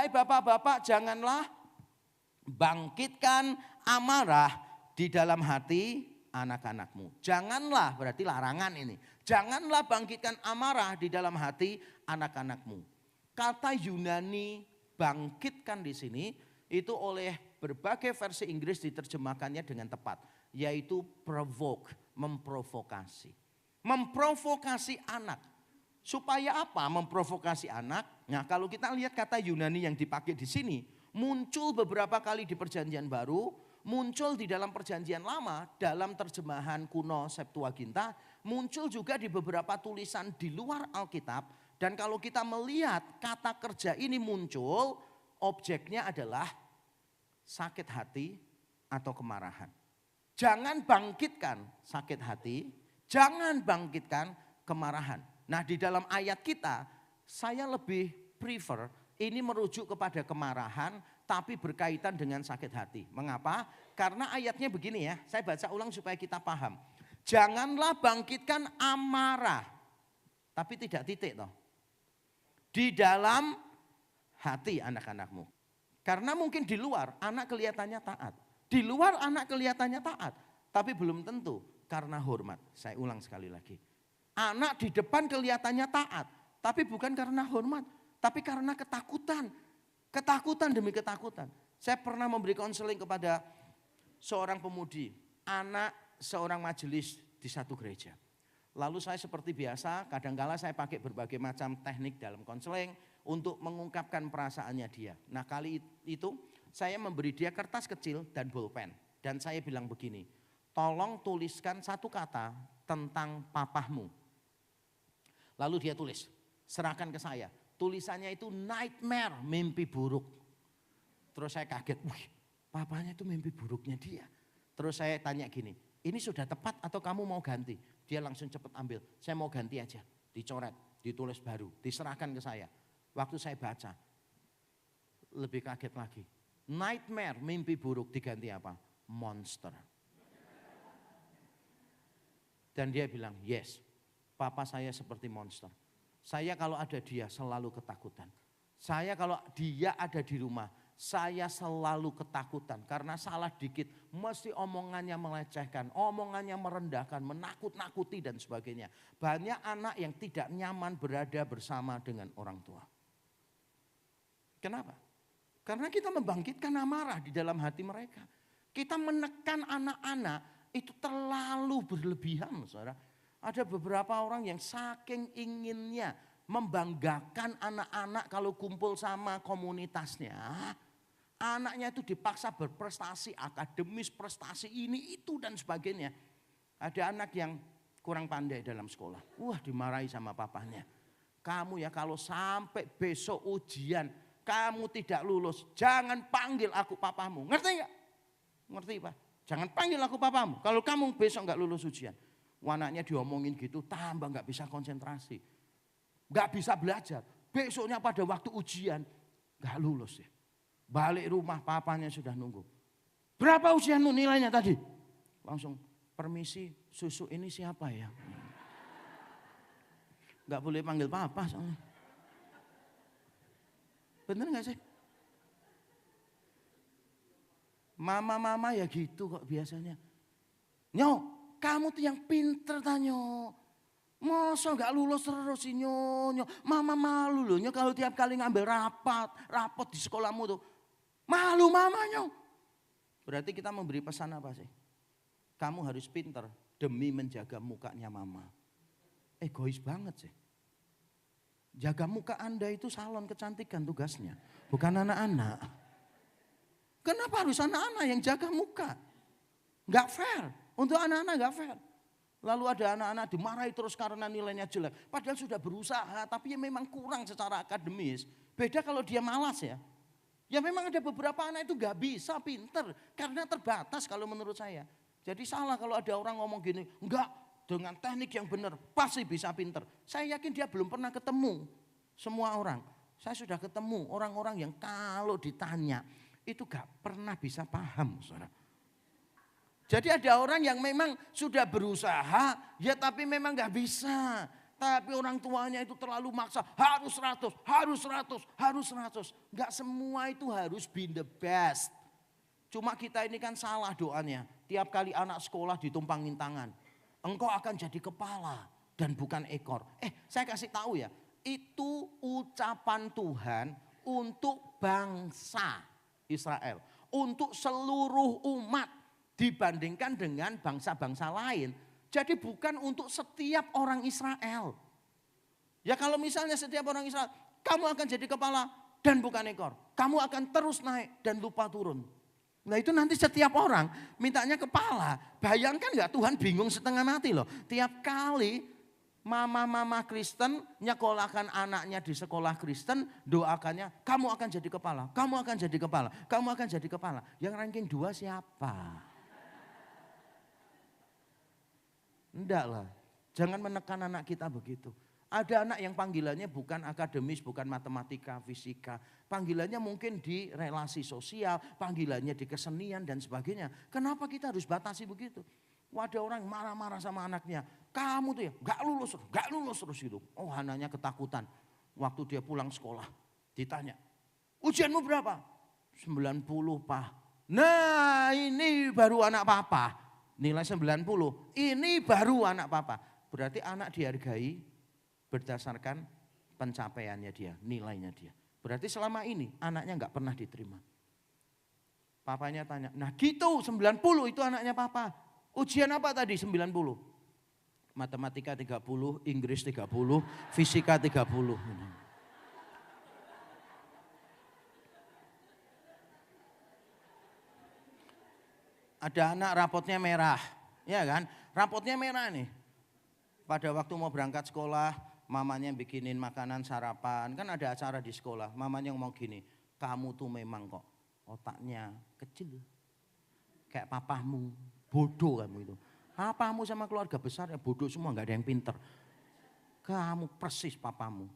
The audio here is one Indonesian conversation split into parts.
Wahai bapak-bapak, janganlah bangkitkan amarah di dalam hati anak-anakmu. Janganlah, berarti larangan ini. Janganlah bangkitkan amarah di dalam hati anak-anakmu. Kata Yunani bangkitkan di sini itu oleh berbagai versi Inggris diterjemahkannya dengan tepat, yaitu provoke, memprovokasi. Memprovokasi anak. Supaya apa memprovokasi anak? Nah, kalau kita lihat kata Yunani yang dipakai di sini, muncul beberapa kali di Perjanjian Baru, muncul di dalam Perjanjian Lama, dalam terjemahan kuno Septuaginta, muncul juga di beberapa tulisan di luar Alkitab. Dan kalau kita melihat kata kerja ini muncul, objeknya adalah sakit hati atau kemarahan. Jangan bangkitkan sakit hati, jangan bangkitkan kemarahan. Nah, di dalam ayat kita, saya lebih prefer ini merujuk kepada kemarahan tapi berkaitan dengan sakit hati. Mengapa? Karena ayatnya begini ya, saya baca ulang supaya kita paham. Janganlah bangkitkan amarah, tapi tidak titik toh. Di dalam hati anak-anakmu. Karena mungkin di luar anak kelihatannya taat. Di luar anak kelihatannya taat, tapi belum tentu karena hormat. Saya ulang sekali lagi. Anak di depan kelihatannya taat, tapi bukan karena hormat, tapi karena ketakutan. Ketakutan demi ketakutan. Saya pernah memberi konseling kepada seorang pemudi, anak seorang majelis di satu gereja. Lalu saya seperti biasa, kadangkala saya pakai berbagai macam teknik dalam konseling untuk mengungkapkan perasaannya dia. Nah, kali itu saya memberi dia kertas kecil dan bolpen. Dan saya bilang begini, tolong tuliskan satu kata tentang papahmu. Lalu dia tulis, serahkan ke saya. Tulisannya itu nightmare, mimpi buruk. Terus saya kaget, wih, papanya itu mimpi buruknya dia. Terus saya tanya gini, ini sudah tepat atau kamu mau ganti? Dia langsung cepat ambil, saya mau ganti aja. Dicoret, ditulis baru, diserahkan ke saya. Waktu saya baca, lebih kaget lagi. Nightmare, mimpi buruk, diganti apa? Monster. Dan dia bilang, yes, papa saya seperti monster. Saya kalau ada dia selalu ketakutan. Saya kalau dia ada di rumah, saya selalu ketakutan. Karena salah dikit, mesti omongannya melecehkan, omongannya merendahkan, menakut-nakuti dan sebagainya. Banyak anak yang tidak nyaman berada bersama dengan orang tua. Kenapa? Karena kita membangkitkan amarah di dalam hati mereka. Kita menekan anak-anak itu terlalu berlebihan, saudara. Ada beberapa orang yang saking inginnya membanggakan anak-anak kalau kumpul sama komunitasnya. Anaknya itu dipaksa berprestasi, akademis, prestasi ini, itu dan sebagainya. Ada anak yang kurang pandai dalam sekolah. Wah, dimarahi sama papanya. Kamu ya kalau sampai besok ujian, kamu tidak lulus, jangan panggil aku papamu. Ngerti enggak? Ngerti Pak? Jangan panggil aku papamu. Kalau kamu besok enggak lulus ujian. Anaknya diomongin gitu, tambah enggak bisa konsentrasi. Enggak bisa belajar. Besoknya pada waktu ujian, enggak lulus ya. Balik rumah papanya sudah nunggu. Berapa ujianmu nilainya tadi? Langsung, permisi susu ini siapa ya? Enggak boleh panggil papa soalnya. Bener gak sih? Mama-mama ya gitu kok biasanya. Nyo, kamu tuh yang pinter tanyo. Masa gak lulus terus sih nyo. Mama malu loh nyo kalau tiap kali ngambil rapot di sekolahmu tuh. Malu mama nyo. Berarti kita memberi pesan apa sih? Kamu harus pinter demi menjaga mukanya mama. Egois banget sih. Jaga muka Anda itu salon kecantikan tugasnya. Bukan anak-anak. Kenapa harus anak-anak yang jaga muka? Gak fair. Untuk anak-anak gak fair. Lalu ada anak-anak dimarahi terus karena nilainya jelek. Padahal sudah berusaha tapi ya memang kurang secara akademis. Beda kalau dia malas ya. Ya memang ada beberapa anak itu gak bisa pinter. Karena terbatas kalau menurut saya. Jadi salah kalau ada orang ngomong gini. Enggak. Dengan teknik yang benar pasti bisa pinter. Saya yakin dia belum pernah ketemu semua orang. Saya sudah ketemu orang-orang yang kalau ditanya itu gak pernah bisa paham, saudara. Jadi ada orang yang memang sudah berusaha ya tapi memang gak bisa. Tapi orang tuanya itu terlalu maksa, harus 100, harus 100, harus 100. Enggak semua itu harus be the best. Cuma kita ini kan salah doanya. Tiap kali anak sekolah ditumpangin tangan. Engkau akan jadi kepala dan bukan ekor. Saya kasih tahu ya, itu ucapan Tuhan untuk bangsa Israel. Untuk seluruh umat dibandingkan dengan bangsa-bangsa lain. Jadi bukan untuk setiap orang Israel. Ya kalau misalnya setiap orang Israel, kamu akan jadi kepala dan bukan ekor. Kamu akan terus naik dan lupa turun. Nah itu nanti setiap orang mintanya kepala. Bayangkan gak Tuhan bingung setengah mati loh. Tiap kali mama-mama Kristen nyekolahkan anaknya di sekolah Kristen, doakannya kamu akan jadi kepala, kamu akan jadi kepala, kamu akan jadi kepala. Yang ranking 2 siapa? Enggak lah, jangan menekan anak kita begitu. Ada anak yang panggilannya bukan akademis, bukan matematika, fisika. Panggilannya mungkin di relasi sosial, panggilannya di kesenian dan sebagainya. Kenapa kita harus batasi begitu? Ada orang marah-marah sama anaknya. Kamu tuh ya gak lulus terus gitu. Oh anaknya ketakutan. Waktu dia pulang sekolah ditanya, ujianmu berapa? 90 Pak. Nah ini baru anak papa. Nilai 90, ini baru anak papa. Berarti anak dihargai berdasarkan pencapaiannya dia, nilainya dia. Berarti selama ini anaknya gak pernah diterima. Papanya tanya, nah gitu 90 itu anaknya papa. Ujian apa tadi 90? Matematika 30, Inggris 30, fisika 30. Ada anak rapotnya merah, ya kan? Rapotnya merah nih. Pada waktu mau berangkat sekolah, mamanya bikinin makanan sarapan. Kan ada acara di sekolah, mamanya ngomong gini, kamu tuh memang kok otaknya kecil. Kayak papamu, bodoh kamu itu. Papamu sama keluarga besar ya bodoh semua, gak ada yang pinter. Kamu persis papamu.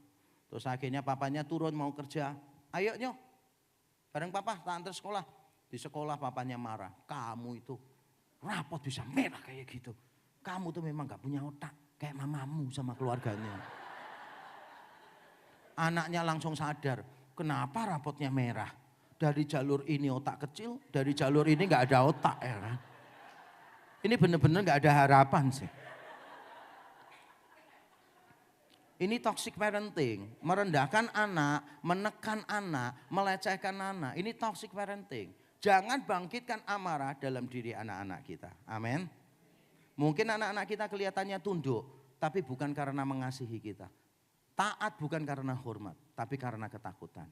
Terus akhirnya papanya turun mau kerja. Ayo nyok, bareng papa tak antar sekolah. Di sekolah papanya marah. Kamu itu rapot bisa merah kayak gitu. Kamu tuh memang gak punya otak. Kayak mamamu sama keluarganya. Anaknya langsung sadar. Kenapa rapotnya merah? Dari jalur ini otak kecil, dari jalur ini gak ada otak ya kan. Ini benar-benar gak ada harapan sih. Ini toxic parenting, merendahkan anak, menekan anak, melecehkan anak. Ini toxic parenting. Jangan bangkitkan amarah dalam diri anak-anak kita. Amin. Mungkin anak-anak kita kelihatannya tunduk, tapi bukan karena mengasihi kita. Taat bukan karena hormat, tapi karena ketakutan.